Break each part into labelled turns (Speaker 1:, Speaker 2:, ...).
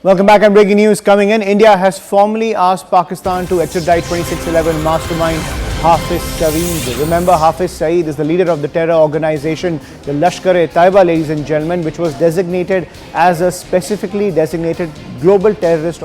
Speaker 1: Welcome back. And breaking news coming in. India has formally asked Pakistan to extradite 2611 mastermind Hafiz Saeed. Remember, Hafiz Saeed is the leader of the terror organization, the Lashkar-e-Taiba, ladies and gentlemen, which was designated as a specifically designated global terrorist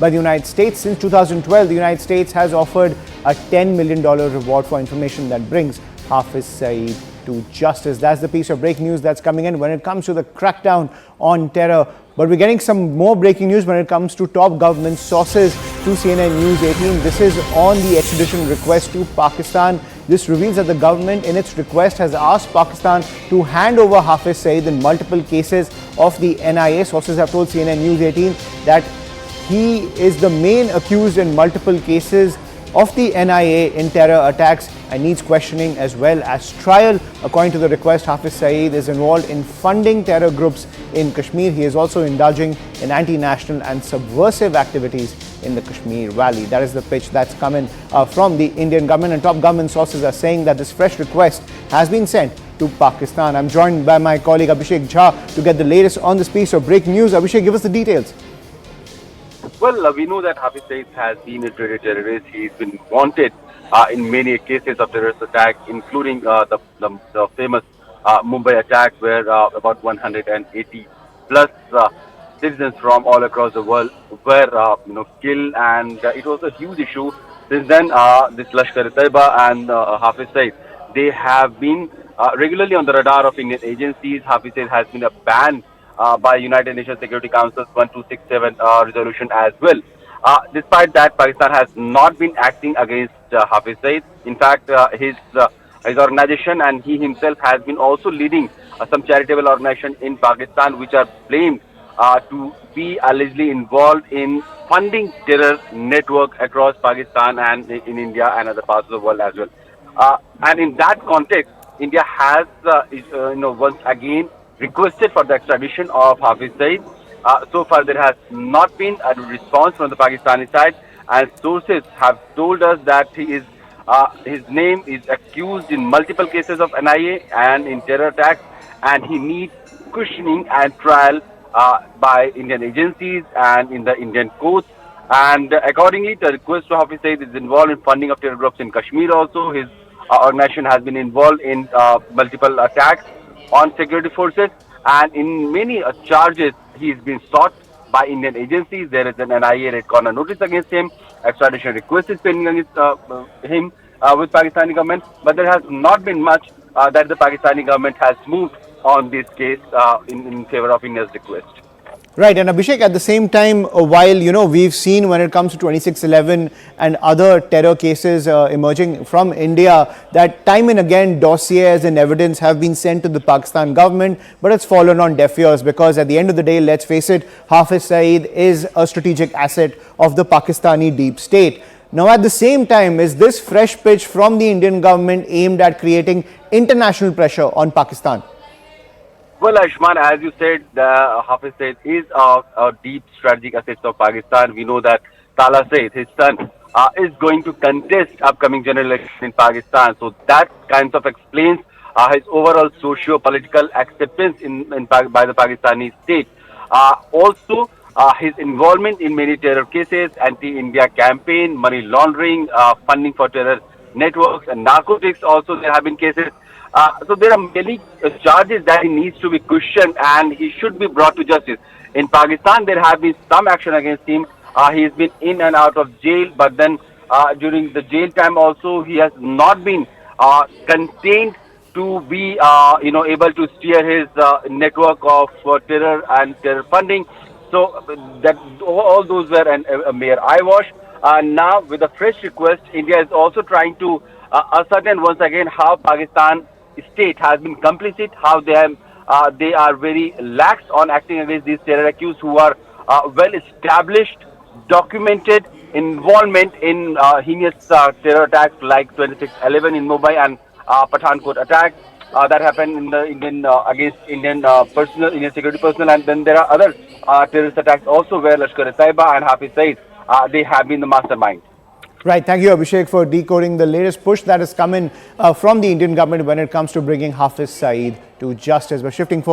Speaker 1: by the United States. Since 2012, the United States has offered a $10 million reward for information that brings Hafiz Saeed to justice. That's the piece of breaking news that's coming in when it comes to the crackdown on terror. But we're getting some more breaking news when it comes to top government sources to CNN News 18. This is on the extradition request to Pakistan. This reveals that the government in its request has asked Pakistan to hand over Hafiz Saeed in multiple cases of the NIA. Sources have told CNN News 18 that he is the main accused in multiple cases of the NIA in terror attacks and needs questioning as well as trial. According to the request, Hafiz Saeed is involved in funding terror groups in Kashmir. He is also indulging in anti-national and subversive activities in the Kashmir Valley. That is the pitch that's coming from the Indian government, and top government sources are saying that this fresh request has been sent to Pakistan. I'm joined by my colleague Abhishek Jha to get the latest on this piece of breaking news. Abhishek, give us the details.
Speaker 2: Well, we know that Hafiz Saeed has been a terrorist. He's been wanted in many cases of terrorist attack, including the famous Mumbai attack, where about 180 plus citizens from all across the world were killed, and it was a huge issue. Since then, this Lashkar-e-Taiba and Hafiz Saeed, they have been regularly on the radar of Indian agencies. Hafiz Saeed has been banned by United Nations Security Council's 1267 resolution as well. Despite that, Pakistan has not been acting against Hafiz Saeed. In fact, his organization and he himself has been also leading some charitable organizations in Pakistan, which are blamed to be allegedly involved in funding terror network across Pakistan and in India and other parts of the world as well. And in that context, India has once again requested for the extradition of Hafiz Saeed. So far, there has not been a response from the Pakistani side, and sources have told us that his name is accused in multiple cases of NIA and in terror attacks, and he needs questioning and trial by Indian agencies and in the Indian courts. And accordingly, the request to Hafiz Saeed is involved in funding of terror groups in Kashmir also. His organization has been involved in multiple attacks on security forces, and in many charges he is being sought by Indian agencies. There is an NIA red corner notice against him. Extradition request is pending against him with Pakistani government, but there has not been much that the Pakistani government has moved on this case in favor of India's request.
Speaker 1: Right, and Abhishek, at the same time, while we've seen when it comes to 2611 and other terror cases emerging from India, that time and again dossiers and evidence have been sent to the Pakistan government, but it's fallen on deaf ears because at the end of the day, let's face it, Hafiz Saeed is a strategic asset of the Pakistani deep state. Now, at the same time, is this fresh pitch from the Indian government aimed at creating international pressure on Pakistan?
Speaker 2: Well, Ashman, as you said, Hafiz Saeed is a deep strategic asset of Pakistan. We know that Tala Saeed, his son, is going to contest upcoming general election in Pakistan. So that kind of explains his overall socio-political acceptance by the Pakistani state. Also, his involvement in many terror cases, anti-India campaign, money laundering, funding for terror networks and narcotics. Also, there have been cases. So there are many charges that he needs to be questioned and he should be brought to justice. In Pakistan, there have been some action against him. He has been in and out of jail, but then during the jail time also, he has not been contained to be able to steer his network of terror and terror funding. So that all those were a mere eyewash. Now, with a fresh request, India is also trying to ascertain once again how Pakistan state has been complicit, how they are very lax on acting against these terror accused who are well established, documented involvement in heinous terror attacks like 2611 in Mumbai and Pathankot attack that happened in the against Indian security personnel, and then there are other terrorist attacks also where Lashkar-e-Taiba and Hafiz Saeed they have been the mastermind.
Speaker 1: Right. Thank you, Abhishek, for decoding the latest push that is coming from the Indian government when it comes to bringing Hafiz Saeed to justice. We're shifting focus